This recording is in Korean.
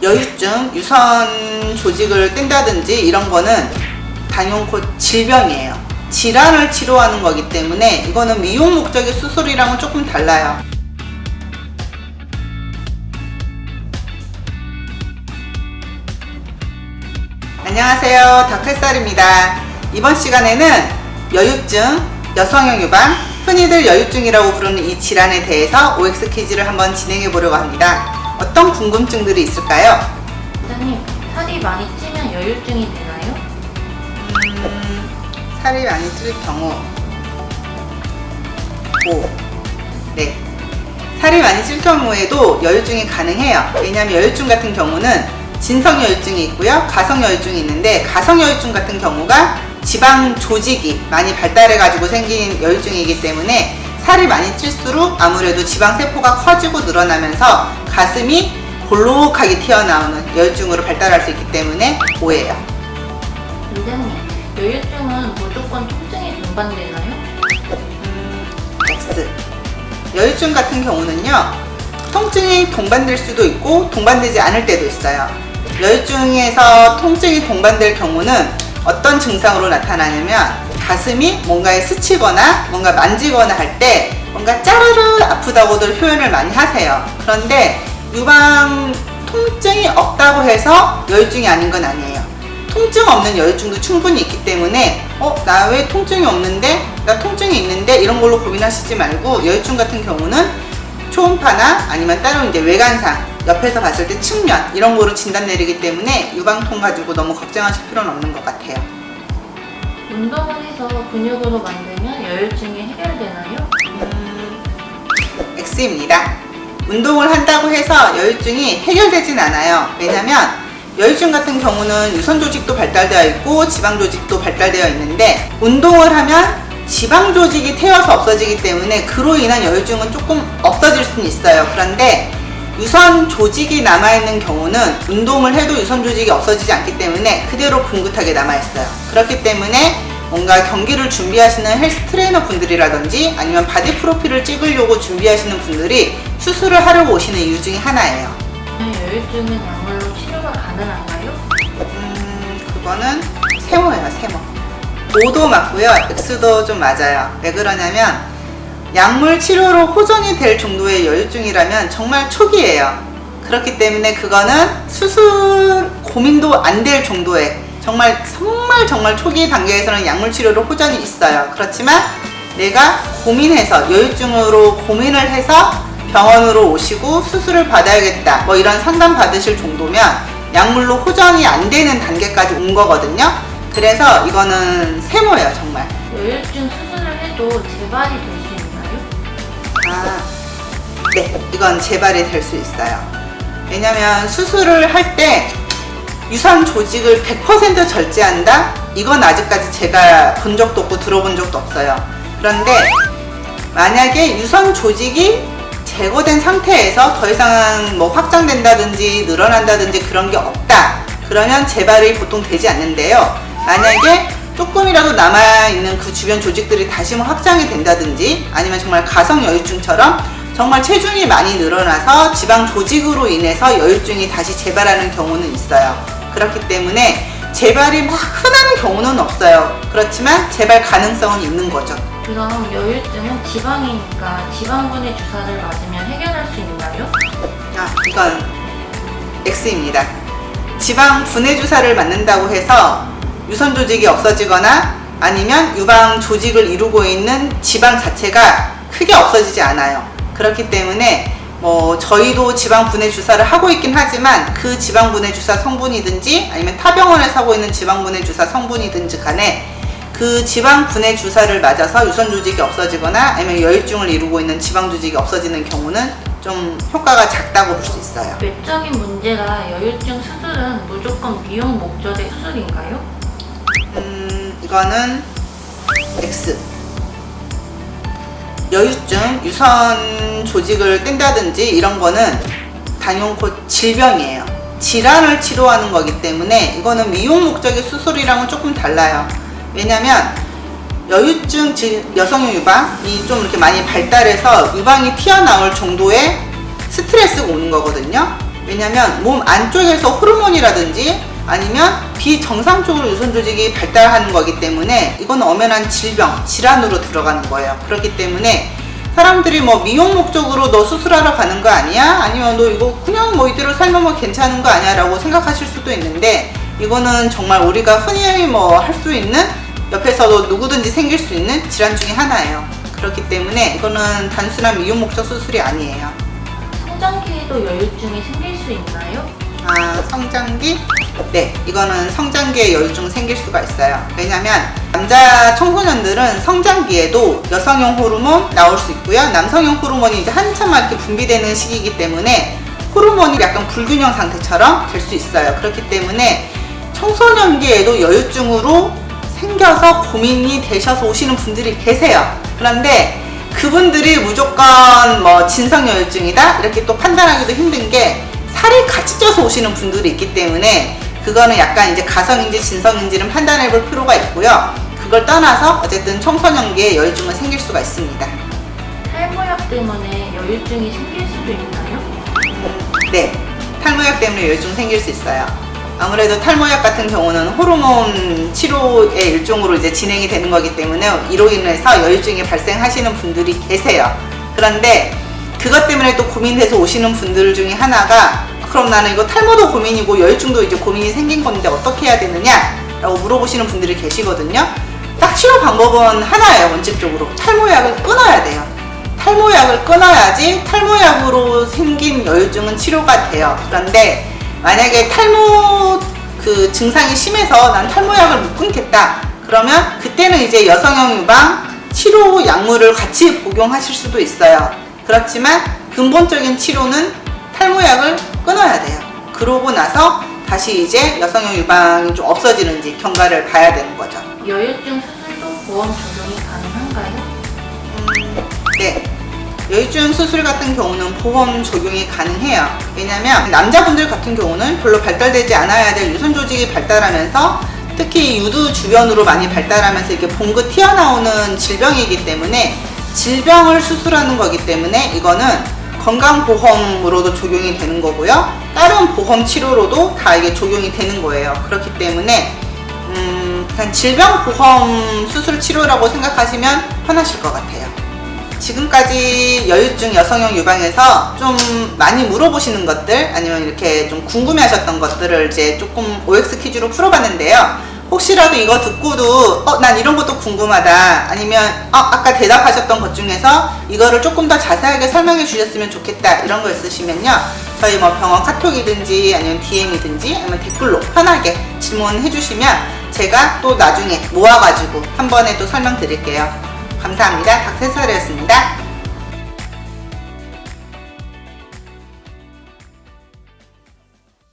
여유증, 유선 조직을 뗀다든지 이런 거는 단연코 질병이에요. 질환을 치료하는 거기 때문에 이거는 미용 목적의 수술이랑은 조금 달라요. 안녕하세요, 닥터햇살입니다. 이번 시간에는 여유증, 여성형 유방, 흔히들 여유증이라고 부르는 이 질환에 대해서 OX 퀴즈를 한번 진행해 보려고 합니다. 어떤 궁금증들이 있을까요? 원장님, 살이 많이 찌면 여유증이 되나요? 살이 많이 찔 경우 네, 살이 많이 찔 경우에도 여유증이 가능해요. 왜냐하면 여유증 같은 경우는 진성 여유증이 있고요, 가성 여유증이 있는데, 가성 여유증 같은 경우가 지방 조직이 많이 발달해 가지고 생긴 여유증이기 때문에 살이 많이 찔수록 아무래도 지방 세포가 커지고 늘어나면서 가슴이 볼록하게 튀어나오는 여유증으로 발달할 수 있기 때문에 O예요. 원장님, 여유증은 무조건 통증이 동반되나요? X. 여유증 같은 경우는요, 통증이 동반될 수도 있고 동반되지 않을 때도 있어요. 여유증에서 통증이 동반될 경우는 어떤 증상으로 나타나냐면, 가슴이 뭔가에 스치거나 뭔가 만지거나 할 때 뭔가 짜르르 아프다고들 표현을 많이 하세요. 그런데 유방 통증이 없다고 해서 여유증이 아닌 건 아니에요. 통증 없는 여유증도 충분히 있기 때문에 나 왜 통증이 없는데? 나 통증이 있는데? 이런 걸로 고민하시지 말고, 여유증 같은 경우는 초음파나 아니면 따로 이제 외관상, 옆에서 봤을 때 측면 이런 거로 진단 내리기 때문에 유방통 가지고 너무 걱정하실 필요는 없는 것 같아요. 운동을 해서 근육으로 만들면 여유증이 해결되나요? X입니다. 운동을 한다고 해서 여유증이 해결되진 않아요. 왜냐면 여유증 같은 경우는 유선 조직도 발달되어 있고 지방 조직도 발달되어 있는데, 운동을 하면 지방 조직이 태워서 없어지기 때문에 그로 인한 여유증은 조금 없어질 수는 있어요. 그런데 유선 조직이 남아있는 경우는 운동을 해도 유선 조직이 없어지지 않기 때문에 그대로 긋긋하게 남아있어요. 그렇기 때문에 뭔가 경기를 준비하시는 헬스 트레이너 분들이라든지 아니면 바디 프로필을 찍으려고 준비하시는 분들이 수술을 하려고 오시는 이유 중에 하나예요. 여유증은 약물로 치료가 가능한가요? 그거는 세모예요, 세모. O도 맞고요, X도 좀 맞아요. 왜 그러냐면 약물 치료로 호전이 될 정도의 여유증이라면 정말 초기예요. 그렇기 때문에 그거는 수술 고민도 안 될 정도의 정말 초기 단계에서는 약물 치료로 호전이 있어요. 그렇지만 내가 고민해서 여유증으로 고민을 해서 병원으로 오시고 수술을 받아야겠다, 뭐 이런 상담 받으실 정도면 약물로 호전이 안 되는 단계까지 온 거거든요. 그래서 이거는 세모예요, 정말. 여유증 수술을 해도 재발이 될 수 있나요? 네, 이건 재발이 될 수 있어요. 왜냐면 수술을 할 때 유선 조직을 100% 절제한다? 이건 아직까지 제가 본 적도 없고 들어본 적도 없어요. 그런데 만약에 유선 조직이 제거된 상태에서 더 이상 뭐 확장된다든지 늘어난다든지 그런 게 없다, 그러면 재발이 보통 되지 않는데요. 만약에 조금이라도 남아있는 그 주변 조직들이 다시 뭐 확장이 된다든지, 아니면 정말 가성 여유증처럼 정말 체중이 많이 늘어나서 지방 조직으로 인해서 여유증이 다시 재발하는 경우는 있어요. 그렇기 때문에 재발이 막 흔한 경우는 없어요. 그렇지만 재발 가능성은 있는 거죠. 그럼 여유증은 지방이니까 지방분해 주사를 맞으면 해결할 수 있나요? 이건 X입니다. 지방 분해 주사를 맞는다고 해서 유선 조직이 없어지거나 아니면 유방 조직을 이루고 있는 지방 자체가 크게 없어지지 않아요. 그렇기 때문에 저희도 지방 분해 주사를 하고 있긴 하지만 그 지방 분해 주사 성분이든지 아니면 타 병원에서 하고 있는 지방 분해 주사 성분이든지 간에 그 지방 분해 주사를 맞아서 유선 조직이 없어지거나 아니면 여유증을 이루고 있는 지방 조직이 없어지는 경우는 좀 효과가 작다고 볼 수 있어요. 외적인 문제라 여유증 수술은 무조건 미용 목적의 수술인가요? 이거는 X. 여유증, 유선 조직을 뗀다든지 이런 거는 단연코 질병이에요. 질환을 치료하는 거기 때문에 이거는 미용 목적의 수술이랑은 조금 달라요. 왜냐면 여유증, 여성형 유방이 좀 이렇게 많이 발달해서 유방이 튀어나올 정도의 스트레스가 오는 거거든요. 왜냐면 몸 안쪽에서 호르몬이라든지 아니면 비정상적으로 유선 조직이 발달하는 거기 때문에 이건 엄연한 질병, 질환으로 들어가는 거예요. 그렇기 때문에 사람들이 뭐 미용 목적으로 너 수술하러 가는 거 아니야? 아니면 너 이거 그냥 뭐 이대로 살면 뭐 괜찮은 거 아니야? 라고 생각하실 수도 있는데 이거는 정말 우리가 흔히 뭐 할 수 있는 옆에서도 누구든지 생길 수 있는 질환 중에 하나예요. 그렇기 때문에 이거는 단순한 미용 목적 수술이 아니에요. 성장기에도 여유증이 생길 수 있나요? 아, 성장기? 네, 이거는 성장기에 여유증 생길 수가 있어요. 왜냐면 남자 청소년들은 성장기에도 여성용 호르몬 나올 수 있고요. 남성용 호르몬이 이제 한참 이렇게 분비되는 시기이기 때문에 호르몬이 약간 불균형 상태처럼 될 수 있어요. 그렇기 때문에 청소년기에도 여유증으로 생겨서 고민이 되셔서 오시는 분들이 계세요. 그런데 그분들이 무조건 뭐 진성여유증이다 이렇게 또 판단하기도 힘든 게 살이 같이 쪄서 오시는 분들이 있기 때문에 그거는 약간 이제 가성인지 진성인지는 판단해 볼 필요가 있고요. 그걸 떠나서 어쨌든 청소년기에 여유증은 생길 수가 있습니다. 탈모약 때문에 여유증이 생길 수도 있나요? 네, 탈모약 때문에 여유증 생길 수 있어요. 아무래도 탈모약 같은 경우는 호르몬 치료의 일종으로 이제 진행이 되는 거기 때문에 이로 인해서 여유증이 발생하시는 분들이 계세요. 그런데 그것 때문에 또 고민돼서 오시는 분들 중에 하나가 그럼 나는 이거 탈모도 고민이고 여유증도 이제 고민이 생긴 건데 어떻게 해야 되느냐? 라고 물어보시는 분들이 계시거든요. 딱 치료 방법은 하나예요. 원칙적으로 탈모약을 끊어야 돼요. 탈모약을 끊어야지 탈모약으로 생긴 여유증은 치료가 돼요. 그런데 만약에 탈모 그 증상이 심해서 난 탈모약을 못 끊겠다. 그러면 그때는 이제 여성형 유방 치료 약물을 같이 복용하실 수도 있어요. 그렇지만 근본적인 치료는 탈모약을 끊어야 돼요. 그러고 나서 다시 이제 여성형 유방이 좀 없어지는지 경과를 봐야 되는 거죠. 여유증 수술도 보험 적용이 가능한가요? 네. 여유증 수술 같은 경우는 보험 적용이 가능해요. 왜냐면 남자분들 같은 경우는 별로 발달되지 않아야 될 유선 조직이 발달하면서 특히 유두 주변으로 많이 발달하면서 이렇게 봉긋 튀어나오는 질병이기 때문에 질병을 수술하는 거기 때문에 이거는 건강보험으로도 적용이 되는 거고요. 다른 보험 치료로도 다 이게 적용이 되는 거예요. 그렇기 때문에 그냥 질병보험 수술 치료라고 생각하시면 편하실 것 같아요. 지금까지 여유증 여성형 유방에서 좀 많이 물어보시는 것들 아니면 이렇게 좀 궁금해하셨던 것들을 이제 조금 OX 퀴즈로 풀어봤는데요. 혹시라도 이거 듣고도 난 이런 것도 궁금하다 아니면 아까 대답하셨던 것 중에서 이거를 조금 더 자세하게 설명해 주셨으면 좋겠다 이런 거 있으시면요 저희 뭐 병원 카톡이든지 아니면 DM이든지 아니면 댓글로 편하게 질문해 주시면 제가 또 나중에 모아가지고 한 번에 또 설명드릴게요. 감사합니다. 닥터세스라였습니다.